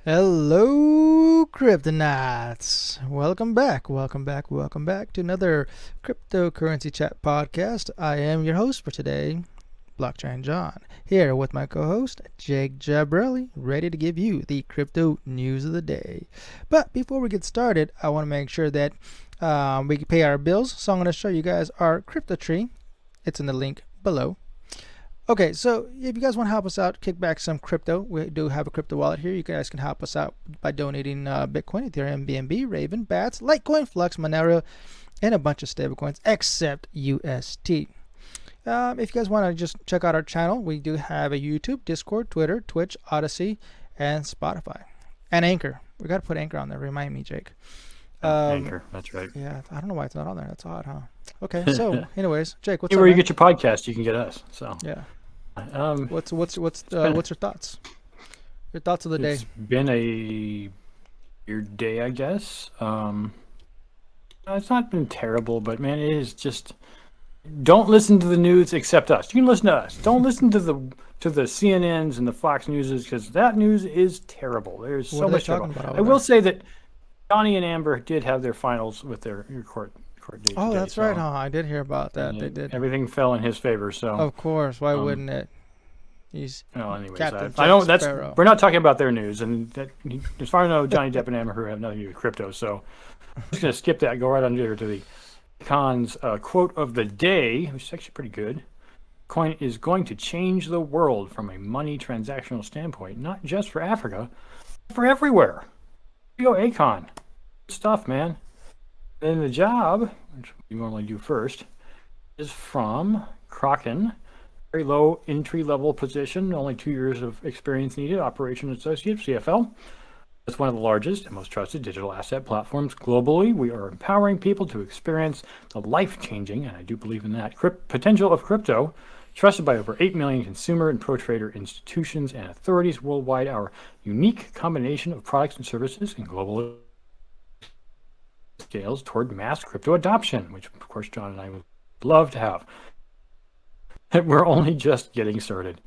Hello, Kryptonauts. Welcome back to another cryptocurrency chat podcast. I am your host for today, Blockchain John, here with my co-host, Jake Jabrelli, ready to give you the crypto news of the day. But before we get started, I want to make sure that we can pay our bills, so I'm going to show you guys our crypto tree. It's in the link below. Okay, so if you guys want to help us out, kick back some crypto, we do have a crypto wallet here. You guys can help us out by donating Bitcoin, Ethereum, BNB, Raven, Bats, Litecoin, Flux, Monero, and a bunch of stablecoins except UST. If you guys want to just check out our channel, we do have a YouTube, Discord, Twitter, Twitch, Odyssey, and Spotify. And Anchor. We got to put Anchor on there. Remind me, Jake. Anchor, that's right. Yeah, I don't know why it's not on there. That's odd, huh? Okay, so anyways, Jake, what's up, Anywhere you man? get your podcast, you can get us. So Yeah. um, What's your thoughts? Your thoughts of the day? it's been a weird day, I guess. It's not been terrible, but man, it is just. Don't listen to the news except us. You can listen to us. Don't listen to the CNNs and the Fox Newses because that news is terrible. There's What so are they much talking trouble. about I over will there? say that Johnny and Amber did have their finals with their court date Oh, today. that's right, huh? I did hear about that. They did. Everything fell in his favor. So. Of course. Why Um, wouldn't it? He's Well, anyways, Captain I don't. Jack That's Sparrow. we're not talking about their news, and as far as I know, Johnny Depp and Amber Heard have nothing to do with crypto. So I'm just gonna skip that. Go right under to the Khan's quote of the day, which is actually pretty good. Coin is going to change the world from a money transactional standpoint, not just for Africa, but for everywhere. Here you go, Akon. Good stuff, man. Then the job, which we normally do first, is from Kraken. Very low entry level position, only 2 years of experience needed, operation associate, CFL. It's one of the largest and most trusted digital asset platforms globally. We are empowering people to experience the life-changing, and I do believe in that, potential of crypto, trusted by over 8 million consumer and pro trader institutions and authorities worldwide. Our unique combination of products and services and global scales toward mass crypto adoption, which of course John and I would love to have. We're only just getting started.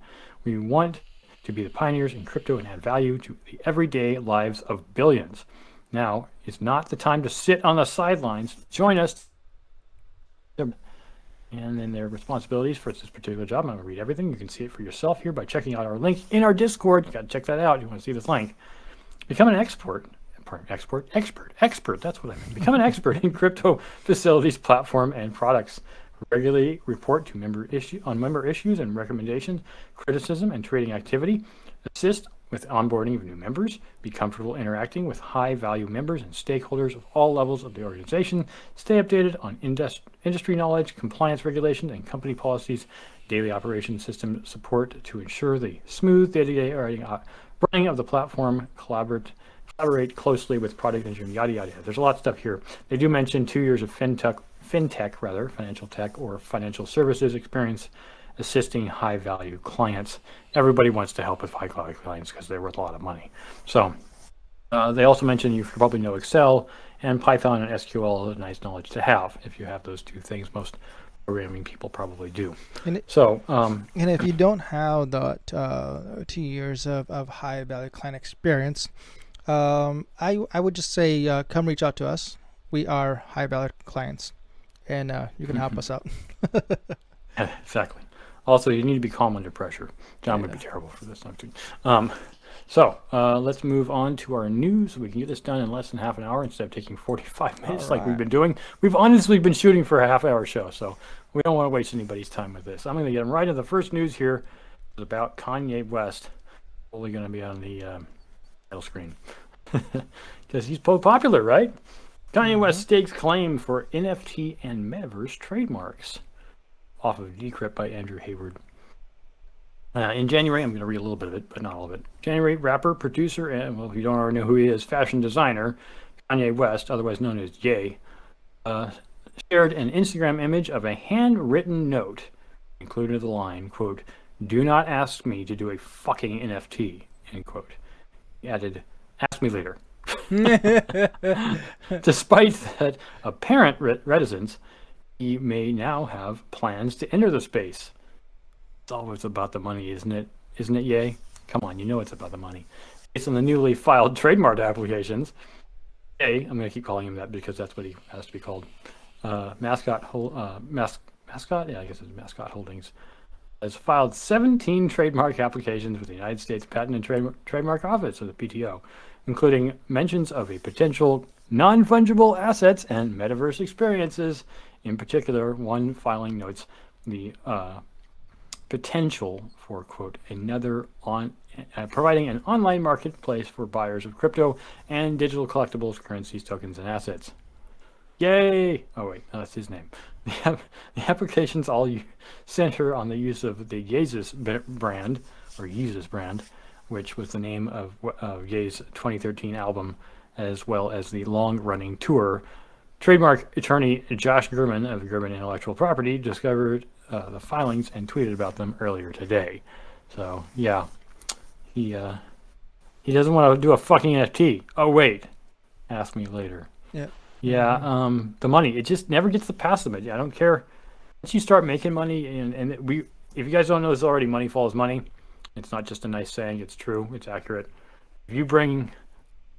We want to be the pioneers in crypto and add value to the everyday lives of billions. Now is not the time to sit on the sidelines. Join us. And then their responsibilities for this particular job. I'm going to read everything. You can see it for yourself here by checking out our link in our Discord. You got to check that out. You want to see this link. Become an expert. That's what I mean. Become an expert in crypto facilities, platform, and products. Regularly report to member issues and recommendations, criticism, and trading activity. Assist with onboarding of new members. Be comfortable interacting with high-value members and stakeholders of all levels of the organization. Stay updated on industry knowledge, compliance regulations, and company policies. Daily operation system support to ensure the smooth day-to-day running of the platform. Collaborate closely with product engineering, yada yada. There's a lot of stuff here. They do mention 2 years of financial tech or financial services experience assisting high value clients. Everybody wants to help with high value clients because they're worth a lot of money. So they also mention you probably know Excel and Python and SQL is a nice knowledge to have. If you have those two things, most programming people probably do. And if you don't have that 2 years of high value client experience, I would just say come reach out to us. We are high value clients, and you can help us out. Exactly. Also, you need to be calm under pressure. John would be terrible for this. Let's move on to our news. We can get this done in less than half an hour instead of taking 45 minutes like we've been doing. We've honestly been shooting for a half-hour show, so we don't want to waste anybody's time with this. I'm going to get right into the first news here. It's about Kanye West. Only going to be on the title screen because he's popular, right? Kanye West stakes claim for NFT and metaverse trademarks off of Decrypt by Andrew Hayward. In January, I'm going to read a little bit of it, but not all of it. January, rapper, producer, and, well, if you don't already know who he is, fashion designer, Kanye West, otherwise known as Ye, shared an Instagram image of a handwritten note, included the line, quote, "Do not ask me to do a fucking NFT," end quote. He added, "Ask me later." Despite that apparent reticence, he may now have plans to enter the space. It's always about the money, isn't it? Isn't it, Ye? Come on, you know it's about the money. based on the newly filed trademark applications. I'm going to keep calling him that because that's what he has to be called. Mascot, yeah, I guess it's Mascot Holdings, has filed 17 trademark applications with the United States Patent and Trademark Office, or the PTO, including mentions of a potential non-fungible assets and metaverse experiences. In particular, one filing notes the potential for, quote, providing an online marketplace for buyers of crypto and digital collectibles, currencies, tokens, and assets. Yay! Oh wait, no, that's his name. The applications all center on the use of the Yeezus brand, or Yeezus brand, which was the name of Ye's 2013 album, as well as the long-running tour. Trademark attorney Josh Gurman of Gurman Intellectual Property discovered the filings and tweeted about them earlier today. So yeah, he doesn't want to do a fucking NFT. Oh wait, ask me later. Yeah. Yeah, the money, it just never gets to pass them. I don't care. Once you start making money, if you guys don't know this already, money follows money. It's not just a nice saying. It's true. It's accurate. If you bring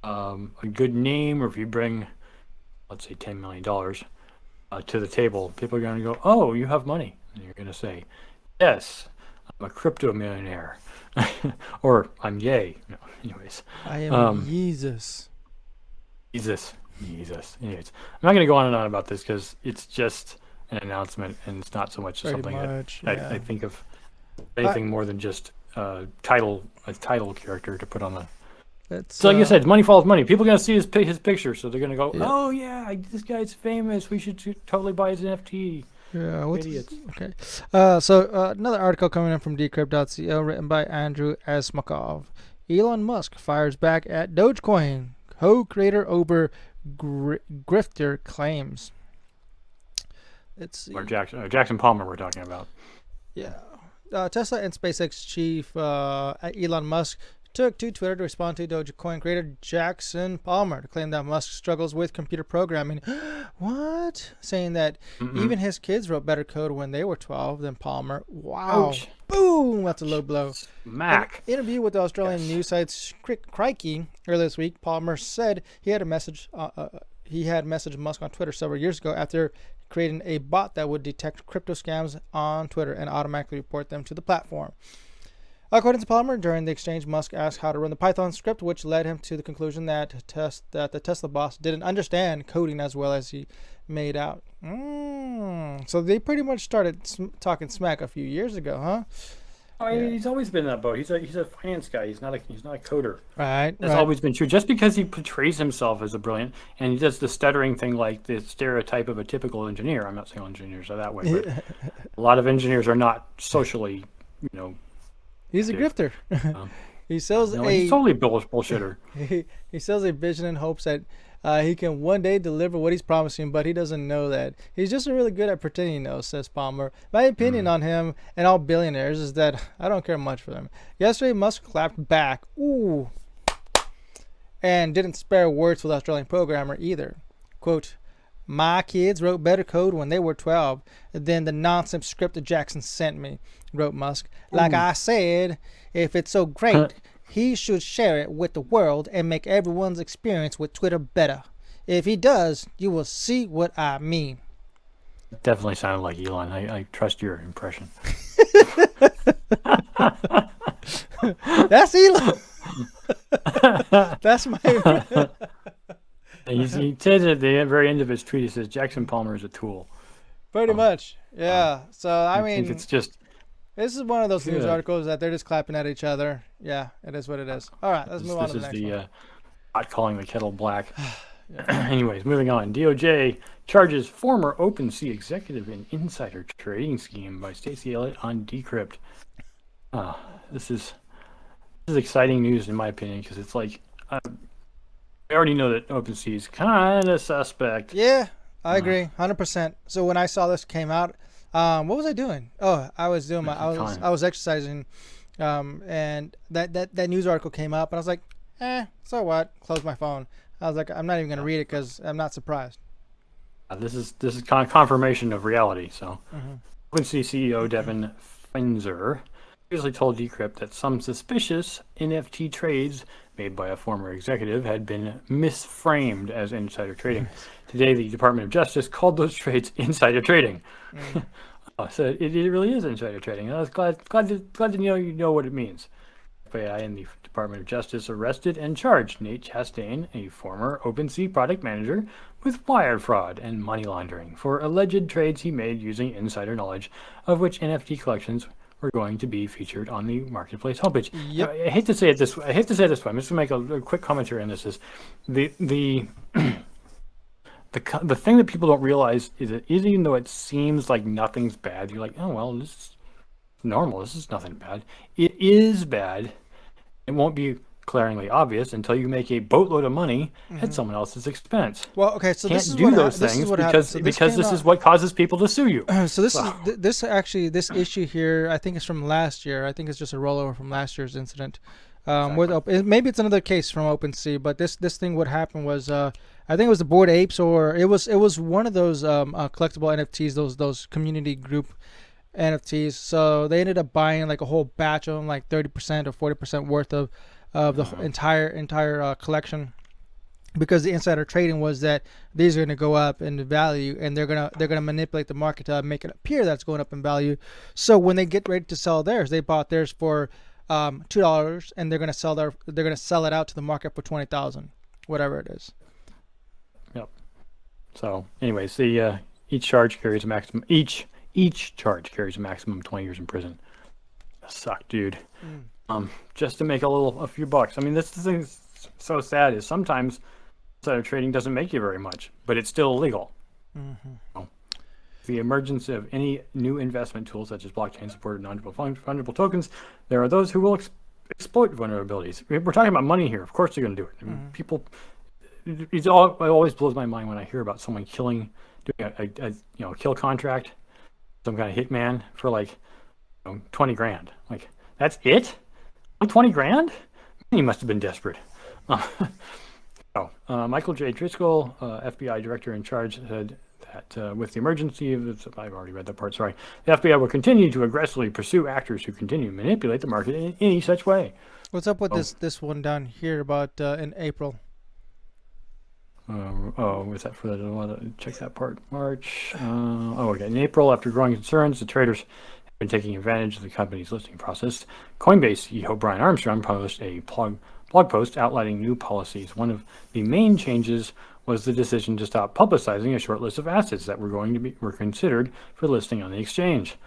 a good name, or if you bring, let's say, $10 million to the table, people are going to go, oh, you have money. And you're going to say, yes, I'm a crypto millionaire. Or I'm Ye. No, anyways. I am Jesus. Jesus. Anyways, I'm not going to go on and on about this because it's just an announcement and it's not so much something that I think of anything more than just a title character to put on the. So like I said, money follows money. People are going to see his picture, so they're going to go, oh yeah, this guy's famous. We should totally buy his NFT. Yeah, idiots. Okay. So another article coming in from Decrypt.co, written by Andrew Asmakov. Elon Musk fires back at Dogecoin. Co-creator over grifter claims. Let's see. Or Jackson Palmer we're talking about. Yeah. Tesla and SpaceX chief Elon Musk took to Twitter to respond to Dogecoin creator Jackson Palmer to claim that Musk struggles with computer programming. What? Saying that even his kids wrote better code when they were 12 than Palmer. Wow. Ouch. Boom! That's a low blow. Smack. In an interview with the Australian news site Crikey earlier this week, Palmer said he had messaged Musk on Twitter several years ago after creating a bot that would detect crypto scams on Twitter and automatically report them to the platform. According to Palmer, during the exchange, Musk asked how to run the Python script, which led him to the conclusion that the Tesla boss didn't understand coding as well as he made out. So they pretty much started talking smack a few years ago, huh? Oh, yeah. He's always been in that boat. He's a finance guy. He's not a coder. Right. That's always been true. Just because he portrays himself as a brilliant, and he does the stuttering thing like the stereotype of a typical engineer. I'm not saying all engineers are that way, but a lot of engineers are not socially, He's a grifter. He sells he's totally bullshitter. He sells a vision and hopes that he can one day deliver what he's promising, but he doesn't know that. He's just really good at pretending he knows, says Palmer. My opinion on him and all billionaires is that I don't care much for them. Yesterday, Musk clapped back, ooh, and didn't spare words for the Australian programmer either. Quote, my kids wrote better code when they were 12 than the nonsense script that Jackson sent me, wrote Musk. Like I said, if it's so great, he should share it with the world and make everyone's experience with Twitter better. If he does, you will see what I mean. Definitely sounded like Elon. I trust your impression. That's Elon. That's my impression. He says at the very end of his tweet, he says, Jackson Palmer is a tool. Pretty much, yeah. So, I mean, think it's just... This is one of those news articles that they're just clapping at each other. Yeah, it is what it is. All right, let's move on to the next one. This is the hot calling the kettle black. Anyways, moving on. DOJ charges former OpenSea executive in insider trading scheme by Stacey Elliott on Decrypt. This is exciting news in my opinion because it's like... I already know that OpenSea is kind of suspect. Yeah, I agree, 100%. So when I saw this came out, what was I doing? Oh, I was doing I was exercising, and that news article came up, and I was like, so what? Close my phone. I was like, I'm not even gonna read it because I'm not surprised. This is confirmation of reality. So, OpenSea CEO Devin Finzer previously told Decrypt that some suspicious NFT trades made by a former executive had been misframed as insider trading. Today, the Department of Justice called those trades insider trading. So it really is insider trading. I was glad to know you know what it means. FBI and the Department of Justice arrested and charged Nate Chastain, a former OpenSea product manager, with wire fraud and money laundering for alleged trades he made using insider knowledge of which NFT collections were going to be featured on the marketplace homepage. Yep. I hate to say it this way. I'm just going to make a quick commentary on this. Is the the thing that people don't realize is that even though it seems like nothing's bad, you're like, oh well, this is normal. This is nothing bad. It is bad. It won't be glaringly obvious until you make a boatload of money at someone else's expense. Well, okay, so Can't this is do what those this is things what because happened. because this is what causes people to sue you. So this issue here, I think it's from last year. I think it's just a rollover from last year's incident. Maybe it's another case from OpenSea, but this thing what happened was I think it was the Bored Apes, or it was one of those collectible NFTs, those community group NFTs. So they ended up buying like a whole batch of them, like 30% or 40% worth of the entire collection, because the insider trading was that these are going to go up in value, and they're gonna manipulate the market to make it appear that's going up in value. So when they get ready to sell theirs, they bought theirs for $2, and they're gonna sell it out to the market for 20,000, whatever it is. Yep. So, anyways, the each charge carries a maximum. Each charge carries a maximum of 20 years in prison. That sucked, dude. Just to make a few bucks. I mean, this thing is so sad. Is sometimes insider trading doesn't make you very much, but it's still illegal. So, the emergence of any new investment tools such as blockchain-supported non-fungible tokens, there are those who will exploit vulnerabilities. We're talking about money here. Of course, they're going to do it. I mean, people. It always blows my mind when I hear about someone doing a kill contract, some kind of hitman for like 20 grand. Like, that's it? Like 20 grand? He must have been desperate. Michael J. Driscoll, FBI director in charge, said that with the emergency of, I've already read that part, sorry, the FBI will continue to aggressively pursue actors who continue to manipulate the market in any such way. What's up with this one down here about in April? Was that for the check that part? March. Okay. In April, after growing concerns, the traders have been taking advantage of the company's listing process. Coinbase CEO Brian Armstrong published a blog post outlining new policies. One of the main changes was the decision to stop publicizing a short list of assets that were considered for listing on the exchange.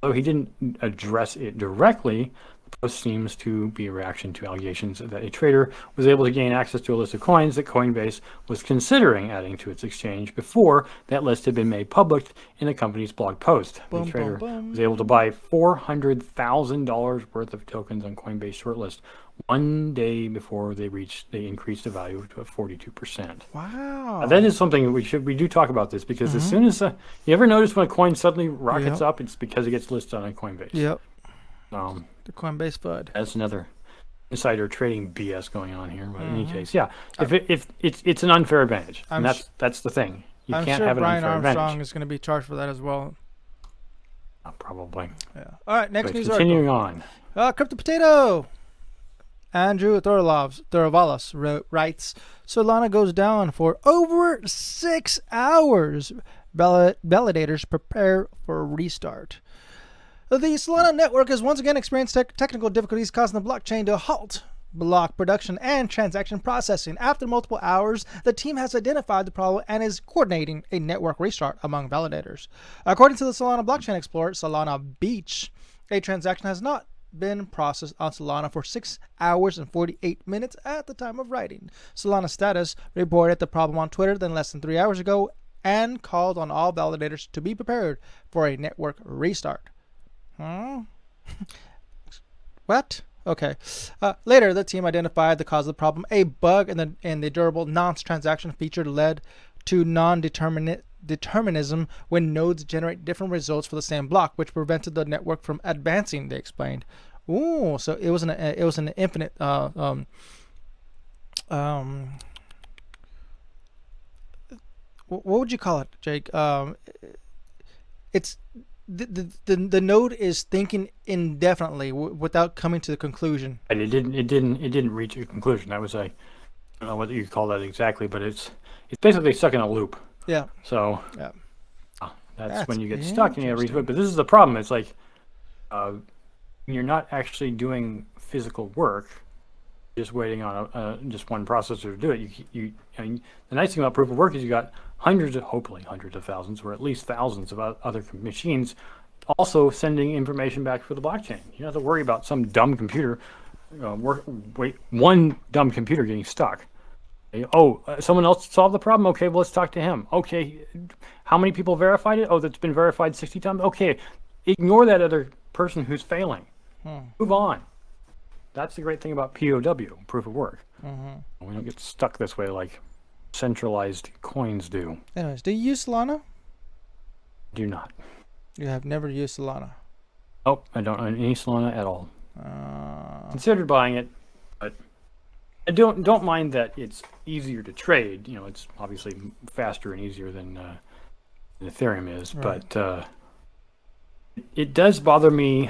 Although he didn't address it directly, the post seems to be a reaction to allegations that a trader was able to gain access to a list of coins that Coinbase was considering adding to its exchange before that list had been made public in the company's blog post. The trader was able to buy $400,000 worth of tokens on Coinbase shortlist one day before they increased the value to 42%. Wow. That is something we do talk about this, because as soon as you ever notice when a coin suddenly rockets up, it's because it gets listed on Coinbase. Yep. The Coinbase FUD. That's another insider trading BS going on here. But in any case, if it's an unfair advantage, and that's the thing. You can't have an Brian unfair Armstrong advantage. is going to be charged for that as well. Probably. Yeah. All right. Next news continuing article. on. Crypto Potato. Andrew Thorovalos writes, Solana goes down for over 6 hours. Validators prepare for a restart. The Solana network has once again experienced technical difficulties, causing the blockchain to halt block production and transaction processing. After multiple hours, the team has identified the problem and is coordinating a network restart among validators. According to the Solana blockchain explorer, Solana Beach, a transaction has not been processed on Solana for 6 hours and 48 minutes at the time of writing. Solana Status reported the problem on Twitter less than 3 hours ago and called on all validators to be prepared for a network restart. What? Okay. Later, the team identified the cause of the problem, a bug in the durable nonce transaction feature led to non-determinism when nodes generate different results for the same block, which prevented the network from advancing, they explained. Ooh, so it was an infinite what would you call it, Jake? It's the node is thinking indefinitely without coming to the conclusion. And it didn't reach a conclusion. That was I don't know what you call that exactly, but it's basically stuck in a loop. Yeah. So Yeah. that's when you get stuck and you gotta reboot. But this is the problem. It's like you're not actually doing physical work, just waiting on just one processor to do it. I mean, the nice thing about proof of work is you got hopefully hundreds of thousands, or at least thousands of other machines also sending information back for the blockchain. You don't have to worry about some dumb computer, one dumb computer getting stuck. Someone else solved the problem? Okay, well, let's talk to him. Okay, how many people verified it? Oh, that's been verified 60 times? Okay, ignore that other person who's failing. Move on. That's the great thing about POW, proof of work. We don't get stuck this way like centralized coins do. Anyways, do you use Solana? Do not. You have never used Solana. Nope, I don't own any Solana at all. Considered buying it, but I don't mind that it's easier to trade. You know, it's obviously faster and easier than Ethereum is, right. But it does bother me.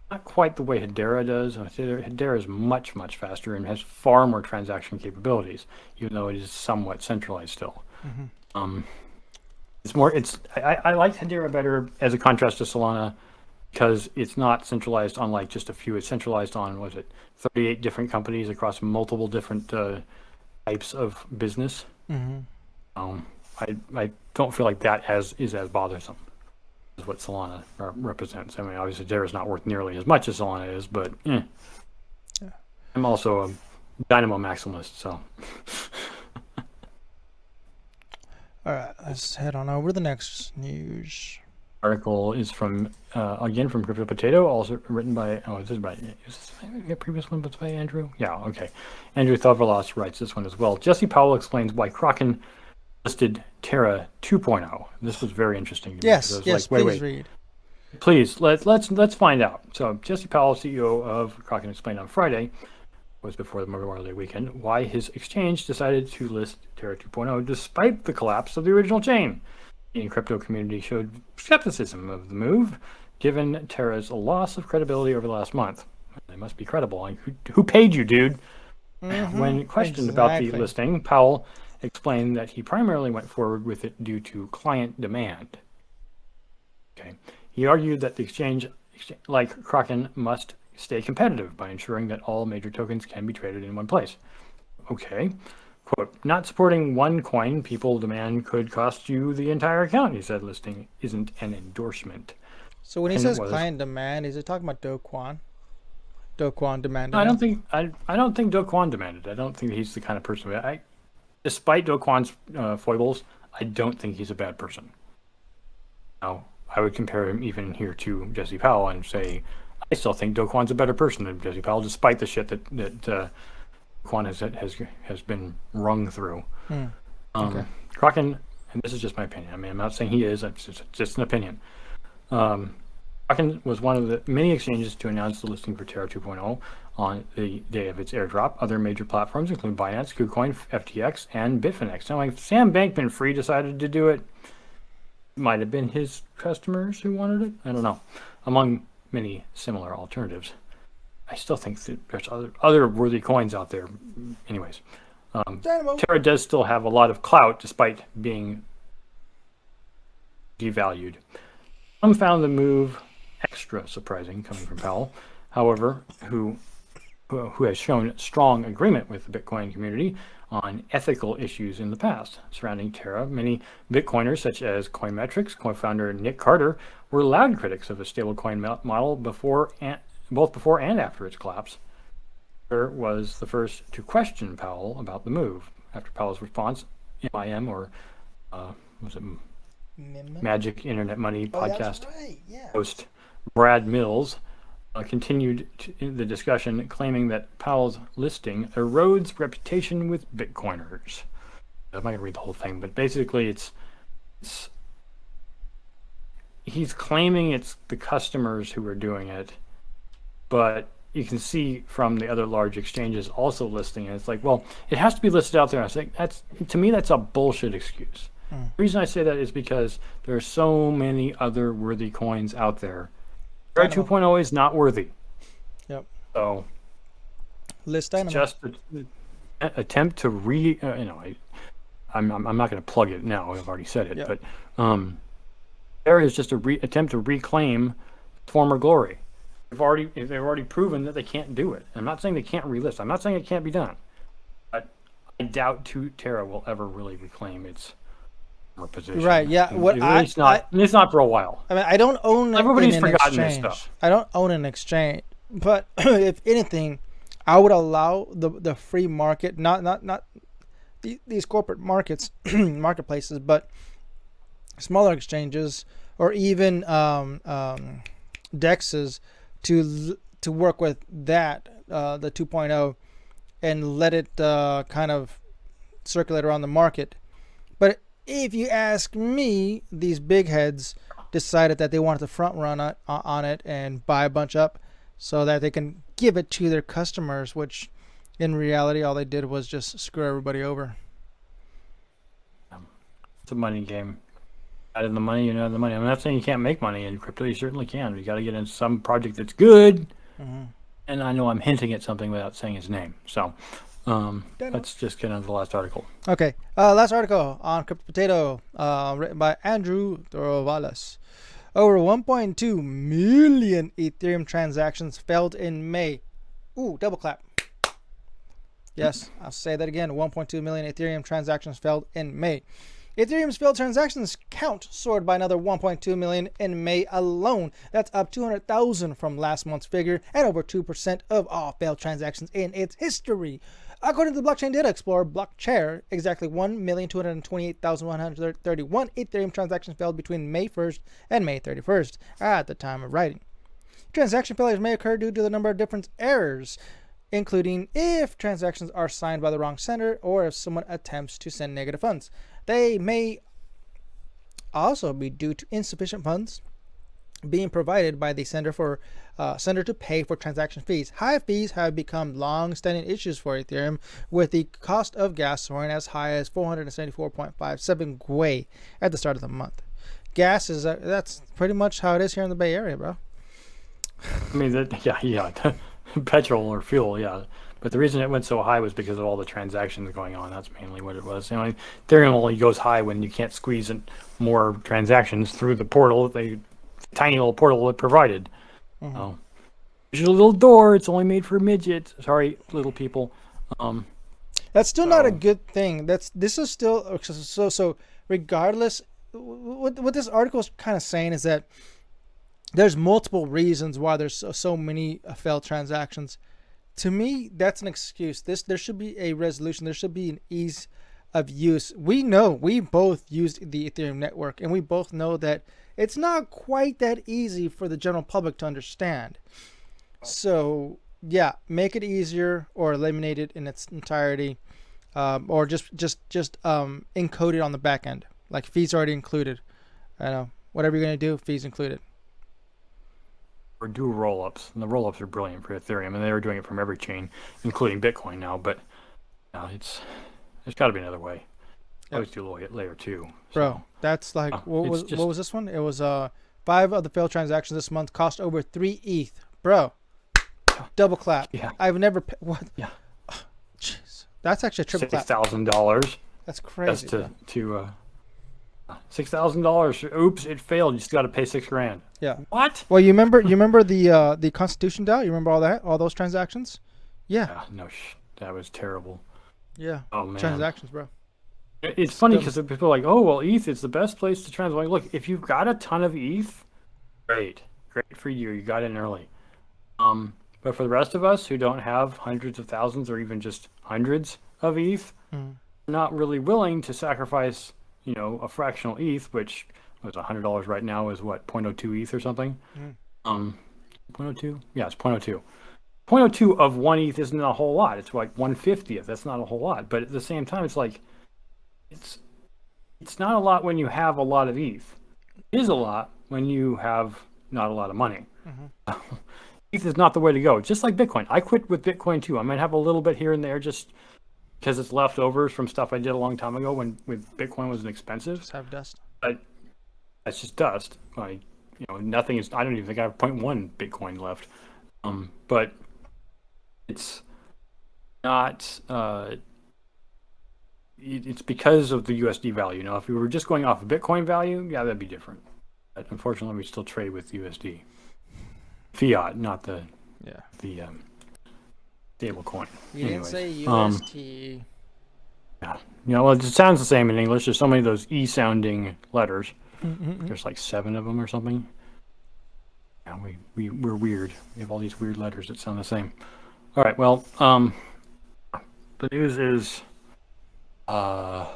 Not quite the way Hedera does. Hedera is much, much faster and has far more transaction capabilities, even though it is somewhat centralized still. It's more. I like Hedera better as a contrast to Solana because it's not centralized on like just a few. It's centralized on 38 different companies across multiple different types of business. I don't feel like that is as bothersome is what Solana represents. I mean, obviously, Hedera is not worth nearly as much as Solana is, but yeah. I'm also a Dynamo maximalist, so. All right, let's head on over to the next news. Article is from again from Crypto Potato, also written by is this the previous one was by Andrew? Yeah, okay. Andrew Thaverlos writes this one as well. Jesse Powell explains why Kraken listed Terra 2.0. This was very interesting to me. Yes, please read. Please, let's find out. So Jesse Powell, CEO of Kraken, explained on Friday, was before the Memorial Day weekend, why his exchange decided to list Terra 2.0 despite the collapse of the original chain. The crypto community showed skepticism of the move, given Terra's loss of credibility over the last month. They must be credible. Like, who paid you, dude? When questioned about the listing, Powell explained that he primarily went forward with it due to client demand. Okay. He argued that the exchange, like Kraken, must stay competitive by ensuring that all major tokens can be traded in one place. Okay. Quote, not supporting one coin people demand could cost you the entire account, he said. Listing isn't an endorsement. So when he says client demand, is he talking about Do Kwon? Do Kwon demanded? I don't think Do Kwon demanded. I don't think he's the kind of person. Despite Do Kwon's foibles, I don't think he's a bad person. Now, I would compare him even here to Jesse Powell and say, I still think Do Kwon's a better person than Jesse Powell, despite the shit that Kwon has been wrung through. Okay. Kraken, and this is just my opinion. I mean, I'm not saying he is. It's just an opinion. Kraken was one of the many exchanges to announce the listing for Terra 2.0 on the day of its airdrop. Other major platforms include Binance, KuCoin, FTX, and Bitfinex. Now, if Sam Bankman-Fried decided to do it, it might have been his customers who wanted it. I don't know. Among many similar alternatives. I still think that there's other worthy coins out there. Anyways, Terra does still have a lot of clout despite being devalued. Some found the move extra surprising coming from Powell, however, who has shown strong agreement with the Bitcoin community on ethical issues in the past surrounding Terra. Many Bitcoiners, such as Coinmetrics co-founder Nick Carter, were loud critics of a stablecoin model both before and after its collapse. Carter was the first to question Powell about the move. After Powell's response, MIM, or was it Magic Internet Money podcast host Brad Mills continued the discussion, claiming that Powell's listing erodes reputation with Bitcoiners. I'm not going to read the whole thing, but basically he's claiming it's the customers who are doing it, but you can see from the other large exchanges also listing it. It's like, well, it has to be listed out there. I was like, to me, that's a bullshit excuse. Mm. The reason I say that is because there are so many other worthy coins out there. Terra Dynamo. 2.0 is not worthy. Yep. So List it's Dynamo. just an attempt to I'm not going to plug it now. I've already said it, Yep. but Terra is just a attempt to reclaim former glory. They've already proven that they can't do it. I'm not saying they can't relist. I'm not saying it can't be done. But I doubt Terra will ever really reclaim its former position. Right. Yeah. It's not for a while. I mean, I don't own Everybody's an forgotten exchange. this stuff. I don't own an exchange, but if anything, I would allow the free market, not these corporate markets, marketplaces, but smaller exchanges or even dexes to work with that the 2.0 and let it kind of circulate around the market. But if you ask me, these big heads decided that they wanted to front run on it and buy a bunch up so that they can give it to their customers, which in reality all they did was just screw everybody over. It's a money game. Out of the money, you know the money. I'm not saying you can't make money in crypto. You certainly can. You got to get in some project that's good. Mm-hmm. And I know I'm hinting at something without saying his name. So let's just get on to the last article. Okay. Last article on Crypto Potato, written by Andrew Thorovalas. Over 1.2 million Ethereum transactions failed in May. Ooh, double clap. Yes, I'll say that again. 1.2 million Ethereum transactions failed in May. Ethereum's failed transactions count soared by another 1.2 million in May alone. That's up 200,000 from last month's figure and over 2% of all failed transactions in its history. According to the Blockchain Data Explorer, Blockchair, exactly 1,228,131 Ethereum transactions failed between May 1st and May 31st at the time of writing. Transaction failures may occur due to the number of different errors, including if transactions are signed by the wrong sender or if someone attempts to send negative funds. They may also be due to insufficient funds being provided by the sender to pay for transaction fees. High fees have become long-standing issues for Ethereum, with the cost of gas soaring as high as 474.57 gwei at the start of the month. Gas is that's pretty much how it is here in the Bay Area, bro. I mean, petrol or fuel, yeah. But the reason it went so high was because of all the transactions going on. That's mainly what it was. You know, Ethereum only goes high when you can't squeeze in more transactions through the portal, the tiny little portal it provided. Mm-hmm. There's a little door. It's only made for midgets. Sorry, little people. That's still not a good thing. This is still so. Regardless, what this article is kind of saying is that there's multiple reasons why there's so many failed transactions. To me, that's an excuse. There should be a resolution. There should be an ease of use. We both used the Ethereum network, and we both know that it's not quite that easy for the general public to understand. So, yeah, make it easier or eliminate it in its entirety, or just encode it on the back end. Like fees already included. I know. Whatever you're going to do, fees included. Or do roll-ups, and the roll-ups are brilliant for Ethereum, and they are doing it from every chain, including Bitcoin now. But there's got to be another way. Yep. Always do layer 2. So. Bro, that's like what was this one? It was 5 of the failed transactions this month cost over 3 ETH, bro. Double clap. Yeah. I've never what? Yeah. Jeez, that's actually a triple clap. $6,000. That's crazy. That's to $6,000. Oops, it failed. You still got to pay $6,000. Yeah. What? Well, you remember the Constitution DAO? You remember all those transactions? Yeah. That was terrible. Yeah. Oh man. Transactions, bro. It's funny because people are like, oh well, ETH is the best place to transact. Like, look, if you've got a ton of ETH, great for you. You got in early. But for the rest of us who don't have hundreds of thousands or even just hundreds of ETH, not really willing to sacrifice, a fractional ETH, which was $100 right now, is what, 0.02 ETH or something? 0.02? Yeah, it's 0.02. 0.02 of 1 ETH isn't a whole lot. It's like 1/50th. That's not a whole lot. But at the same time, it's like, it's not a lot when you have a lot of ETH. It is a lot when you have not a lot of money. ETH is not the way to go. Just like Bitcoin. I quit with Bitcoin too. I might have a little bit here and there, just because it's leftovers from stuff I did a long time ago when Bitcoin was inexpensive. Just have dust. But that's just dust. Nothing is. I don't even think I have 0.1 Bitcoin left. But it's not. It's because of the USD value. Now, if we were just going off of Bitcoin value, yeah, that'd be different. But unfortunately, we still trade with USD, fiat, not the stable coin. You didn't say UST. Yeah. Well, it sounds the same in English. There's so many of those E-sounding letters. There's like 7 of them or something. Yeah, we're weird. We have all these weird letters that sound the same. All right. Well, the news is bad,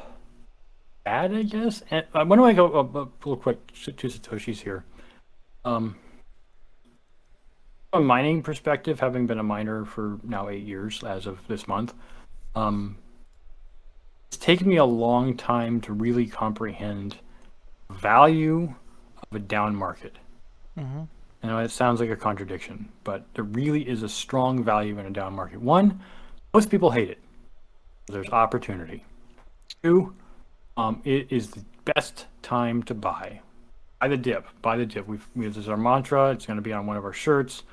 I guess. And when do I go a little quick to Satoshi's here? From a mining perspective, having been a miner for now 8 years as of this month, it's taken me a long time to really comprehend the value of a down market. I know it sounds like a contradiction, but there really is a strong value in a down market. One, most people hate it. There's opportunity. 2, it is the best time to buy. Buy the dip. Buy the dip. This is our mantra. It's going to be on one of our shirts.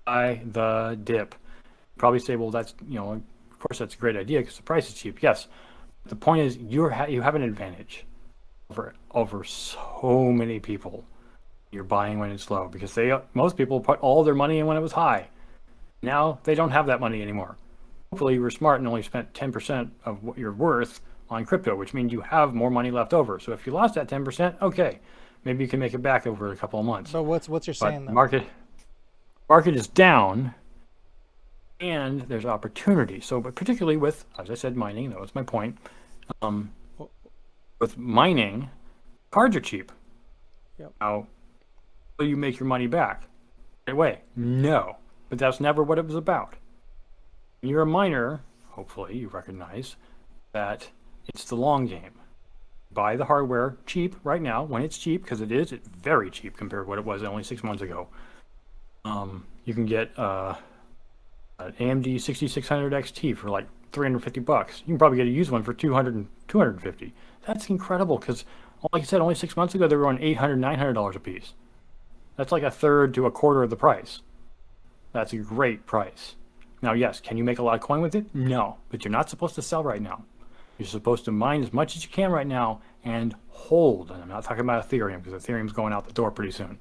Buy the dip. Probably say, well, that's of course that's a great idea because the price is cheap. Yes, the point is you have an advantage over so many people. You're buying when it's low because most people put all their money in when it was high. Now they don't have that money anymore. Hopefully you were smart and only spent 10% of what you're worth on crypto, which means you have more money left over. So if you lost that 10%, okay, maybe you can make it back over a couple of months. So what's your saying though? Market is down, and there's opportunity. So, but particularly with, as I said, mining. That was my point. With mining, cards are cheap. Yep. Now, will you make your money back right away? No, but that's never what it was about. When you're a miner, hopefully you recognize that it's the long game. Buy the hardware cheap right now when it's cheap, because it's very cheap compared to what it was only 6 months ago. You can get an AMD 6600 XT for like $350. You can probably get a used one for $250. That's incredible because, like I said, only 6 months ago they were on $800, $900 a piece. That's like a third to a quarter of the price. That's a great price. Now, yes, can you make a lot of coin with it? No, but you're not supposed to sell right now. You're supposed to mine as much as you can right now and hold. And I'm not talking about Ethereum because Ethereum's going out the door pretty soon.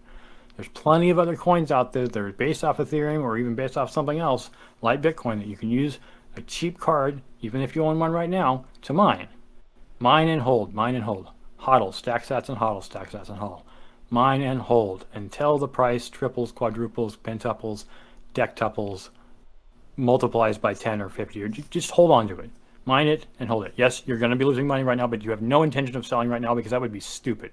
There's plenty of other coins out there that are based off Ethereum or even based off something else like Bitcoin that you can use a cheap card, even if you own one right now, to mine. Mine and hold, mine and hold. HODL, stack sats and HODL, stack sats and HODL. Mine and hold until the price triples, quadruples, pentuples, dectuples, multiplies by 10 or 50, or just hold on to it. Mine it and hold it. Yes, you're going to be losing money right now, but you have no intention of selling right now because that would be stupid.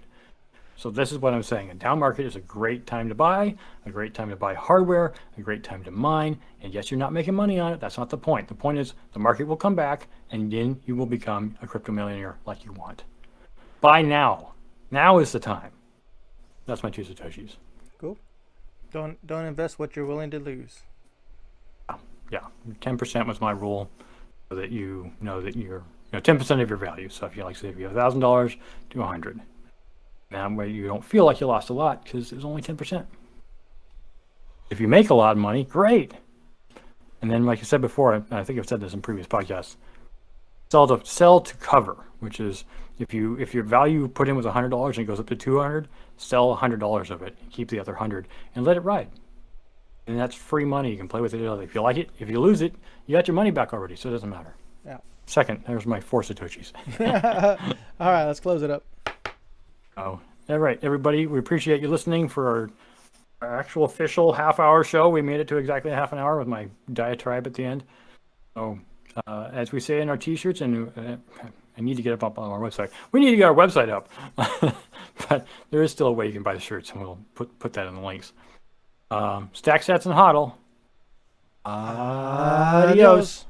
So this is what I'm saying. A down market is a great time to buy, a great time to buy hardware, a great time to mine. And yes, you're not making money on it. That's not the point. The point is the market will come back and then you will become a crypto millionaire like you want. Buy now. Now is the time. That's my 2 Satoshis. Cool. Don't invest what you're willing to lose. Yeah, 10% was my rule, so that you know that you're 10% of your value. So if you say if you have $1,000, do 100. That way you don't feel like you lost a lot because it was only 10%. If you make a lot of money, great. And then, like I said before, I think I've said this in previous podcasts, sell to cover, which is if your value put in was $100 and it goes up to $200, sell $100 of it, keep the other 100, and let it ride. And that's free money. You can play with it if you like it. If you lose it, you got your money back already, so it doesn't matter. Yeah. Second, there's my 4 Satoshis. All right, let's close it up. Oh, all right, everybody. We appreciate you listening for our actual official half-hour show. We made it to exactly a half an hour with my diatribe at the end. So, as we say in our T-shirts, and I need to get up on our website. We need to get our website up, but there is still a way you can buy the shirts, and we'll put that in the links. Stack sats and HODL. Adios.